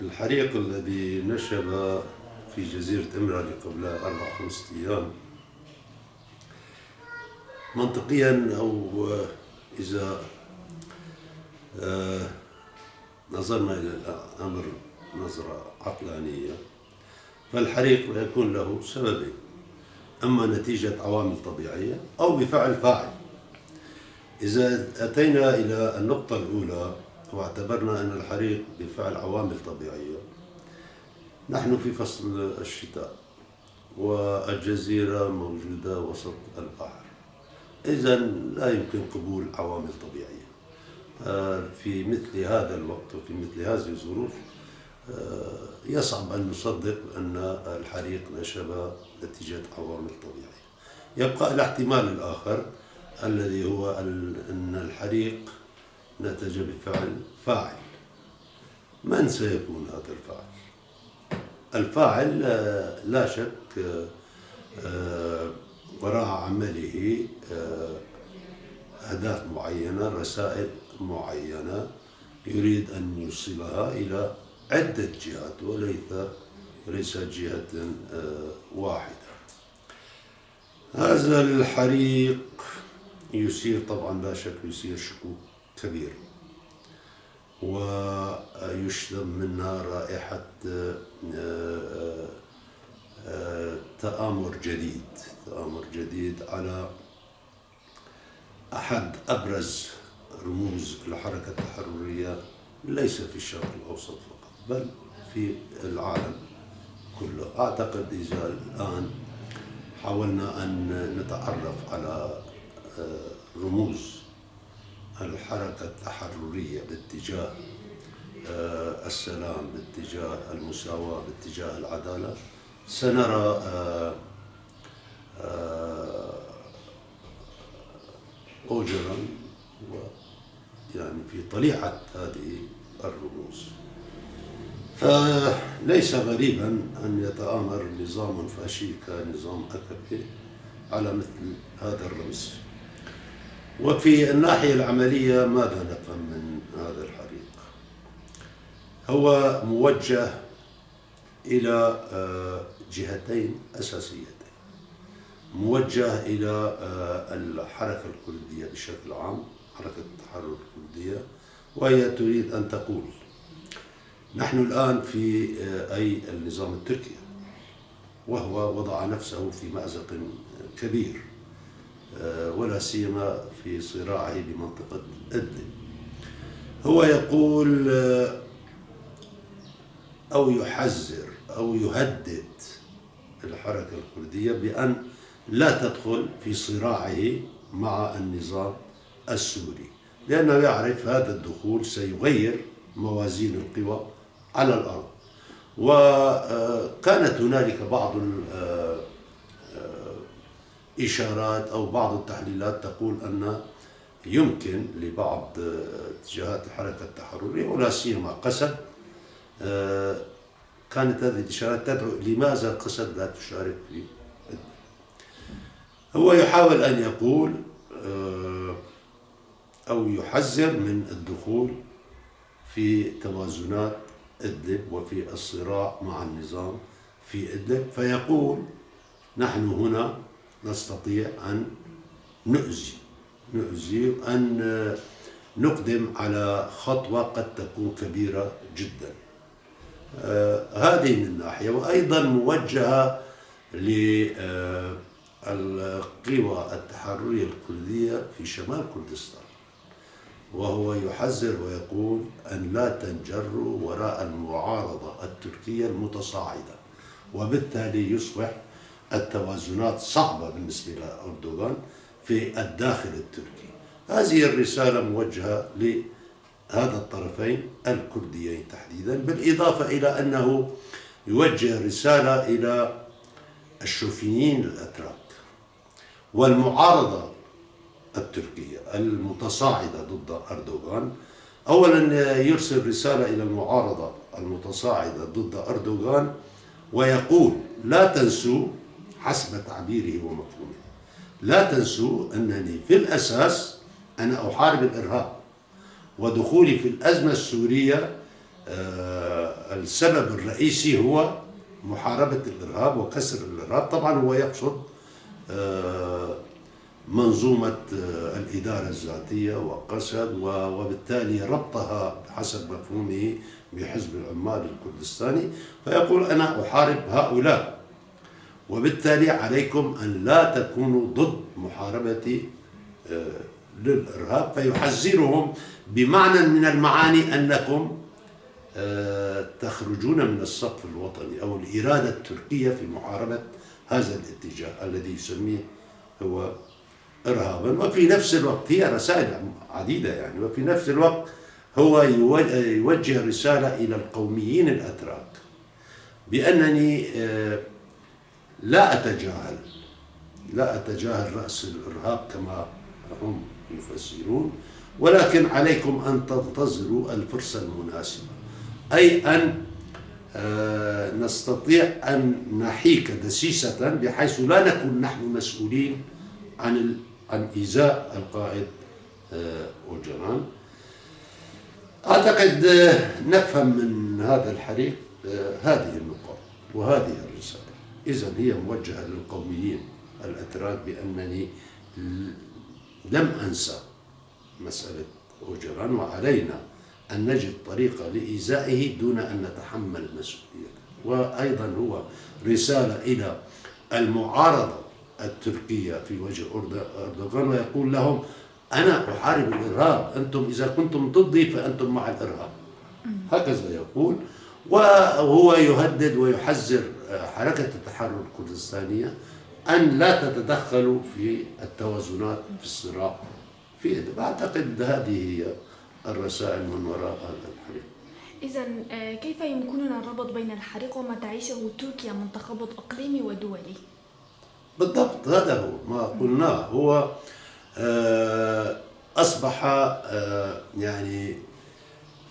الحريق الذي نشب في جزيرة إمرالي قبل 4-5 أيام منطقيا، أو إذا نظرنا إلى الأمر نظرة عقلانية، فالحريق يكون له سببين: أما نتيجة عوامل طبيعية أو بفعل فاعل. إذا أتينا إلى النقطة الأولى واعتبرنا أن الحريق بفعل عوامل طبيعية، نحن في فصل الشتاء والجزيرة موجودة وسط البحر، إذن لا يمكن قبول عوامل طبيعية في مثل هذا الوقت وفي مثل هذه الظروف. يصعب أن نصدق أن الحريق نشب نتيجة عوامل طبيعية. يبقى الاحتمال الآخر الذي هو أن الحريق نتج بفعل فاعل. من سيكون هذا الفاعل؟ الفاعل لا شك وراء عمله أهداف معينة، رسائل معينة يريد أن يوصلها إلى عدة جهات وليس جهة واحدة. هذا الحريق يثير طبعا لا شك يثير شكوك كبير، ويشتم منها رائحة تآمر جديد على أحد أبرز رموز الحركة التحررية، ليس في الشرق الأوسط فقط بل في العالم كله. أعتقد إذا الآن حاولنا أن نتعرف على رموز الحركة التحررية باتجاه السلام، باتجاه المساواة، باتجاه العدالة، سنرى أوجرا يعني في طليعة هذه الرموز. فليس غريبا أن يتآمر نظام فاشي كنظام AKP على مثل هذا الرمز. وفي الناحية العملية ماذا نفهم من هذا الحريق؟ هو موجه إلى جهتين أساسيتين: موجه إلى الحركة الكردية بشكل عام، حركة التحرر الكردية، وهي تريد أن تقول نحن الآن في أي النظام التركي، وهو وضع نفسه في مأزق كبير ولا سيما في صراعه بمنطقة إدلب. هو يقول أو يحذر أو يهدد الحركة الكردية بأن لا تدخل في صراعه مع النظام السوري، لأنه يعرف هذا الدخول سيغير موازين القوى على الأرض. وكانت هنالك بعض الإشارات أو بعض التحليلات تقول أن يمكن لبعض اتجاهات الحركة التحررية ولا سيما قسد، كانت هذه الإشارات تدعو لماذا قسد لا تشارك في. هو يحاول أن يقول أو يحذر من الدخول في توازنات إدلب وفي الصراع مع النظام في إدلب، فيقول نحن هنا نستطيع أن نؤذي أن نقدم على خطوة قد تكون كبيرة جدا. هذه من ناحية، وأيضا موجهة للقوى التحررية الكردية في شمال كردستان، وهو يحذر ويقول أن لا تنجروا وراء المعارضة التركية المتصاعدة، وبالتالي يصبح التوازنات صعبة بالنسبة لأردوغان في الداخل التركي. هذه الرسالة موجهة لهذا الطرفين الكرديين تحديدا، بالإضافة إلى أنه يوجه رسالة إلى الشوفيين الأتراك والمعارضة التركية المتصاعدة ضد أردوغان. أولا يرسل رسالة إلى المعارضة المتصاعدة ضد أردوغان ويقول لا تنسوا، حسب تعبيره ومفهومه، لا تنسوا أنني في الأساس أنا أحارب الإرهاب، ودخولي في الأزمة السورية السبب الرئيسي هو محاربة الإرهاب وكسر الإرهاب. طبعا هو يقصد منظومة الإدارة الذاتية وقسد، وبالتالي ربطها بحسب مفهومه بحزب العمال الكردستاني، فيقول أنا أحارب هؤلاء، وبالتالي عليكم أن لا تكونوا ضد محاربة للإرهاب، فيحذرهم بمعنى من المعاني أنكم تخرجون من الصف الوطني أو الإرادة التركية في محاربة هذا الاتجاه الذي يسميه هو إرهابا. وفي نفس الوقت هي رسائل عديدة يعني، وفي نفس الوقت هو يوجه رسالة إلى القوميين الأتراك بأنني لا أتجاهل رأس الإرهاب كما هم يفسرون، ولكن عليكم أن تنتظروا الفرصة المناسبة، أي أن نستطيع أن نحيك دسيسة بحيث لا نكون نحن مسؤولين عن إيذاء القائد أوجران. أعتقد نفهم من هذا الحديث هذه النقاط وهذه الرسالة. إذن هي موجهة للقوميين الأتراك بأنني لم أنسى مسألة أوجران، وعلينا أن نجد طريقة لإيذائه دون أن نتحمل مسؤوليته. وأيضا هو رسالة إلى المعارضة التركية في وجه أردوغان، ويقول لهم أنا أحارب الإرهاب، أنتم إذا كنتم ضدي فأنتم مع الإرهاب، هكذا يقول. وهو يهدد ويحذر حركة التحرر الكردستانية أن لا تتدخلوا في التوازنات في الصراع في إدلب. أعتقد هذه هي الرسائل من وراء هذا الحريق. إذن كيف يمكننا الربط بين الحريق وما تعيشه تركيا من تخبط إقليمي ودولي؟ بالضبط، هذا هو ما قلناه. هو أصبح يعني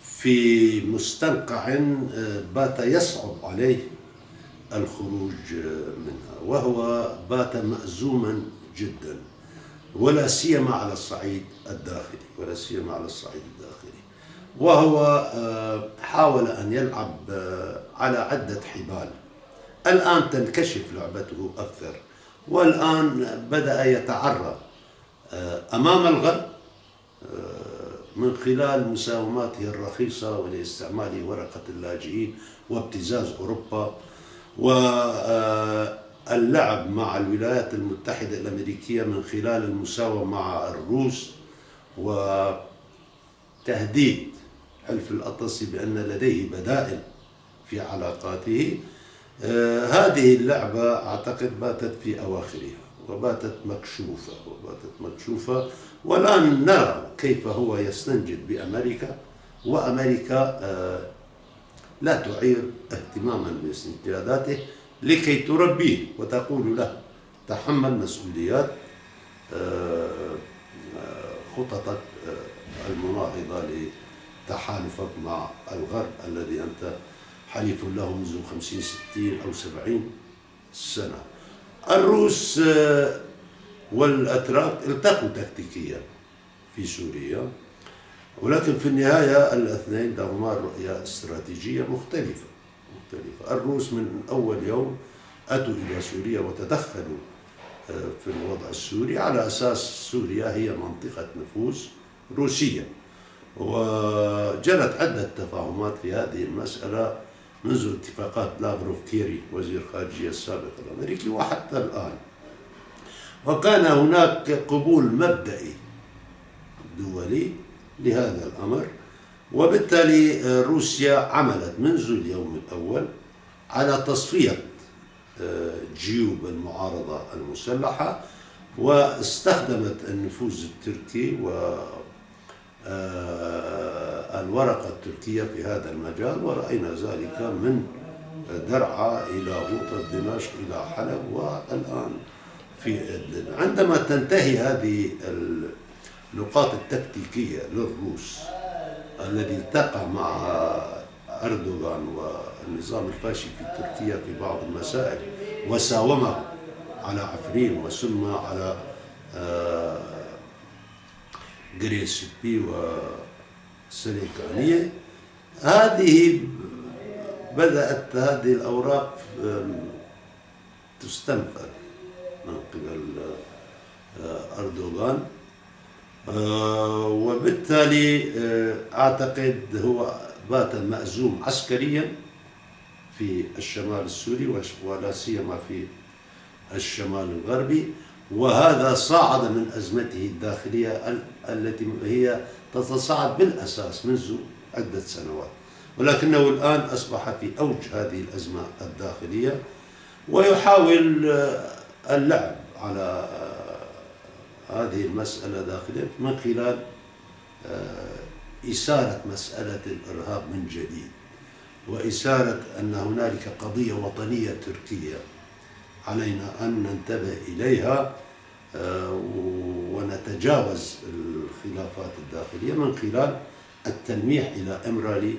في مستنقع بات يصعب عليه الخروج منها، وهو بات مأزوما جدا، ولا سيما على الصعيد الداخلي، وهو حاول أن يلعب على عدة حبال. الآن تنكشف لعبته أكثر، والآن بدأ يتعرى أمام الغرب من خلال مساوماته الرخيصة ولاستعمال ورقة اللاجئين وابتزاز أوروبا، واللعب مع الولايات المتحدة الأمريكية من خلال المساومة مع الروس، وتهديد حلف الأطلسي بأن لديه بدائل في علاقاته. هذه اللعبة أعتقد باتت في أواخرها وباتت مكشوفة، والآن نرى كيف هو يستنجد بأمريكا، وأمريكا لا تعير اهتماما باستنجاداته لكي تربيه وتقول له تحمل مسؤوليات خططك المناهضة لتحالفك مع الغرب الذي أنت حليف له منذ 50 60 أو 70 سنة. الروس والأتراك التقوا تكتيكيا في سوريا، ولكن في النهاية الاثنين لهما رؤية استراتيجية مختلفة. الروس من أول يوم أتوا إلى سوريا وتدخلوا في الوضع السوري على أساس سوريا هي منطقة نفوذ روسية، وجرت عدة تفاهمات في هذه المسألة منذ اتفاقات لافروف كيري وزير الخارجية السابق الأمريكي وحتى الآن، وكان هناك قبول مبدئي دولي لهذا الأمر. وبالتالي روسيا عملت منذ اليوم الأول على تصفية جيوب المعارضة المسلحة، واستخدمت النفوذ التركي والورقة التركية في هذا المجال، ورأينا ذلك من درعا إلى غوطة دمشق إلى حلب والآن في إدلب. عندما تنتهي هذه النقاط التكتيكية للروس الذي تقع مع أردوغان والنظام الفاشي في تركيا في بعض المسائل وساومه على عفرين وثم على غريسبي وسليكانية، هذه بدأت هذه الأوراق تستنفر من قبل أردوغان، وبالتالي أعتقد هو بات مأزوم عسكريا في الشمال السوري ولا سيما في الشمال الغربي، وهذا صعد من أزمته الداخلية التي هي تتصاعد بالأساس منذ عدة سنوات، ولكنه الآن أصبح في أوج هذه الأزمة الداخلية ويحاول اللعب على هذه المسألة داخليا من خلال إثارة مسألة الإرهاب من جديد، وإثارة أن هنالك قضية وطنية تركية علينا أن ننتبه إليها ونتجاوز الخلافات الداخلية من خلال التلميح إلى إمرالي،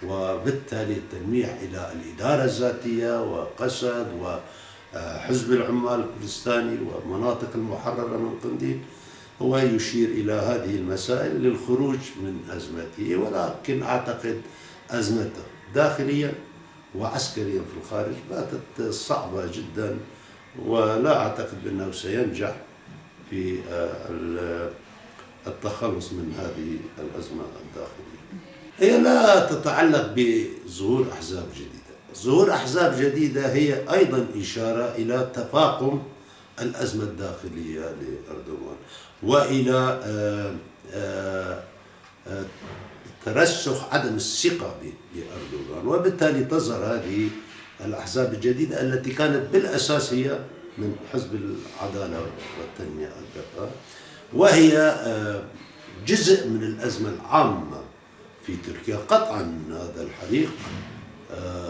وبالتالي التلميح إلى الإدارة الذاتية وقسد وحزب العمال الكردستاني ومناطق المحررة من قنديل. هو يشير إلى هذه المسائل للخروج من أزمته، ولكن أعتقد أزمته داخليا وعسكريا في الخارج باتت صعبة جدا، ولا أعتقد بأنه سينجح في التخلص من هذه الأزمة الداخلية. هي لا تتعلق بظهور أحزاب جديدة. ظهور أحزاب جديدة هي أيضا إشارة إلى تفاقم الأزمة الداخلية لأردوغان وإلى ترسخ عدم الثقة بأردوغان، وبالتالي تظهر هذه الأحزاب الجديدة التي كانت بالأساس هي من حزب العدالة والتنمية البقاء، وهي جزء من الأزمة العامة في تركيا. قطعا هذا الحريق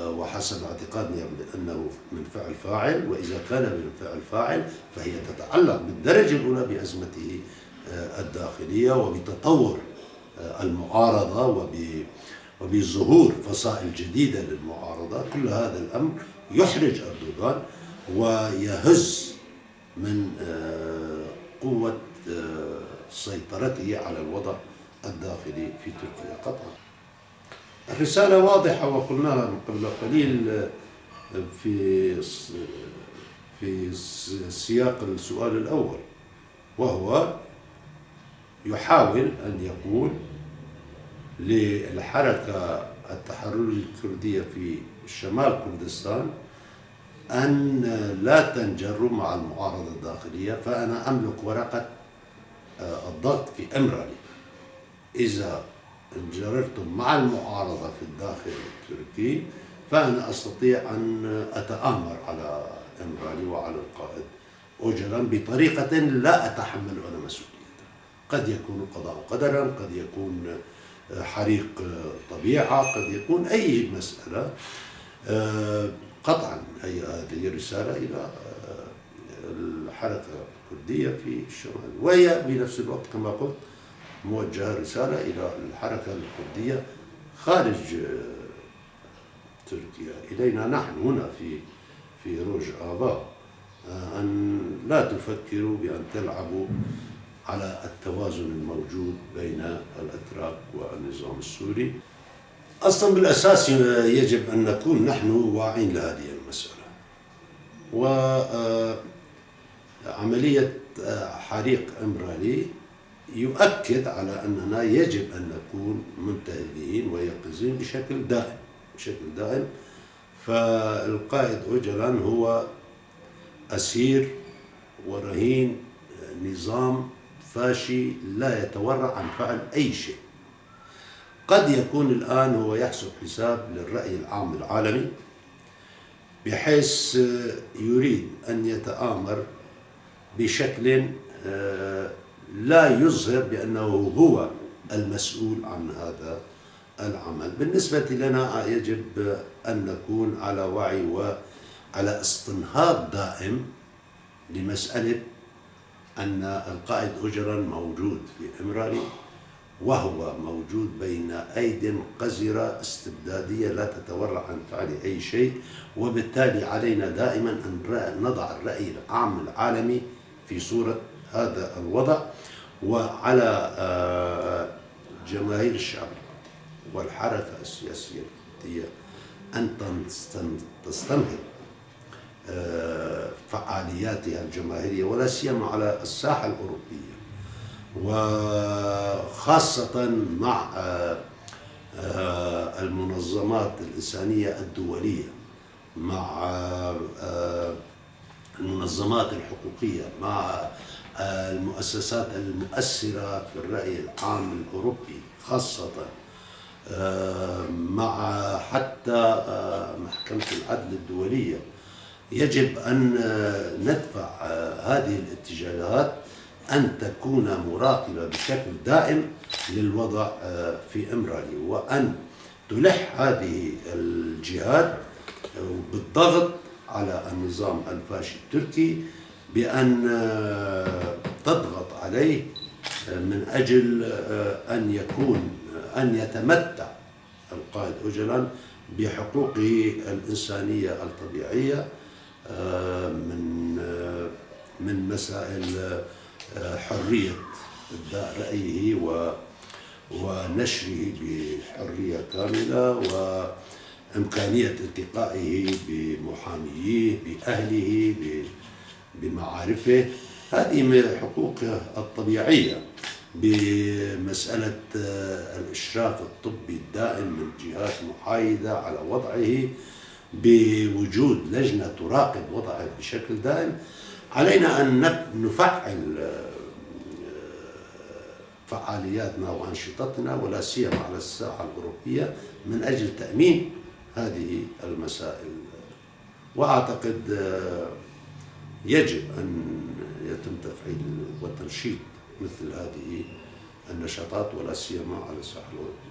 وحسب اعتقادنا بأنه من فعل فاعل، وإذا كان من فعل فاعل فهي تتعلق بالدرجة الأولى بأزمته الداخلية وبتطور المعارضة وبظهور فصائل جديدة للمعارضة. كل هذا الأمر يحرج أردوغان ويهز من قوة سيطرته على الوضع الداخلي في تركيا قطعا. الرسالة واضحة وقلناها من قبل قليل في سياق السؤال الأول، وهو يحاول أن يقول للحركة التحررية الكردية في شمال كردستان أن لا تنجروا مع المعارضة الداخلية، فأنا أملك ورقة الضغط في إمرالي. إذا انجررتم مع المعارضة في الداخل التركي فأنا أستطيع أن أتآمر على إمرالي وعلى القائد أوجلان بطريقة لا أتحمل أنا مسؤوليتها. قد يكون قضاء قدرا، قد يكون حريق طبيعة، قد يكون أي مسألة. قطعا هذه رسالة إلى الحركة الكردية في الشمال، وهي بنفس الوقت كما قلت موجهة رسالة إلى الحركة الكردية خارج تركيا، إلينا نحن هنا في روجافا، أن لا تفكروا بأن تلعبوا على التوازن الموجود بين الأتراك والنظام السوري. أصلا بالأساس يجب أن نكون نحن واعين لهذه المسألة، وعملية حريق إمرالي يؤكد على أننا يجب أن نكون منتبهين ويقظين بشكل دائم. فالقائد أوجلان هو أسير ورهين نظام فاشي لا يتورع عن فعل أي شيء. قد يكون الآن هو يحسب حساب للرأي العام العالمي بحيث يريد أن يتآمر بشكل لا يظهر بأنه هو المسؤول عن هذا العمل. بالنسبة لنا يجب أن نكون على وعي وعلى استنهاض دائم لمسألة أن القائد أوجلان موجود في إمرالي، وهو موجود بين أيد قذرة استبدادية لا تتورع عن فعل أي شيء، وبالتالي علينا دائما أن نضع الرأي العام العالمي في صورة هذا الوضع، وعلى جماهير الشعب والحركة السياسية أن تستمر فعالياتها الجماهيرية ولا سيما على الساحة الأوروبية، وخاصة مع المنظمات الإنسانية الدولية، مع المنظمات الحقوقية، مع المؤسسات المؤثرة في الرأي العام الأوروبي خاصة، مع حتى محكمة العدل الدولية. يجب أن ندفع هذه الاتجاهات أن تكون مراقبة بشكل دائم للوضع في إمرالي، وأن تلح هذه الجهات بالضغط على النظام الفاشي التركي بأن تضغط عليه من أجل أن يتمتع القائد أوجلان بحقوقه الإنسانية الطبيعية من مسائل حرية إبداء رأيه ونشره بحرية كاملة، وإمكانية التقائه بمحاميه، بأهله، بمعارفه. هذه من حقوقه الطبيعية، بمسألة الإشراف الطبي الدائم من جهات محايدة على وضعه، بوجود لجنة تراقب وضعه بشكل دائم. علينا أن نفعل فعالياتنا وأنشطتنا ولا سيما على الساحة الأوروبية من أجل تأمين هذه المسائل، وأعتقد يجب أن يتم تفعيل وتنشيط مثل هذه النشاطات ولا سيما على الساحة الأوروبية.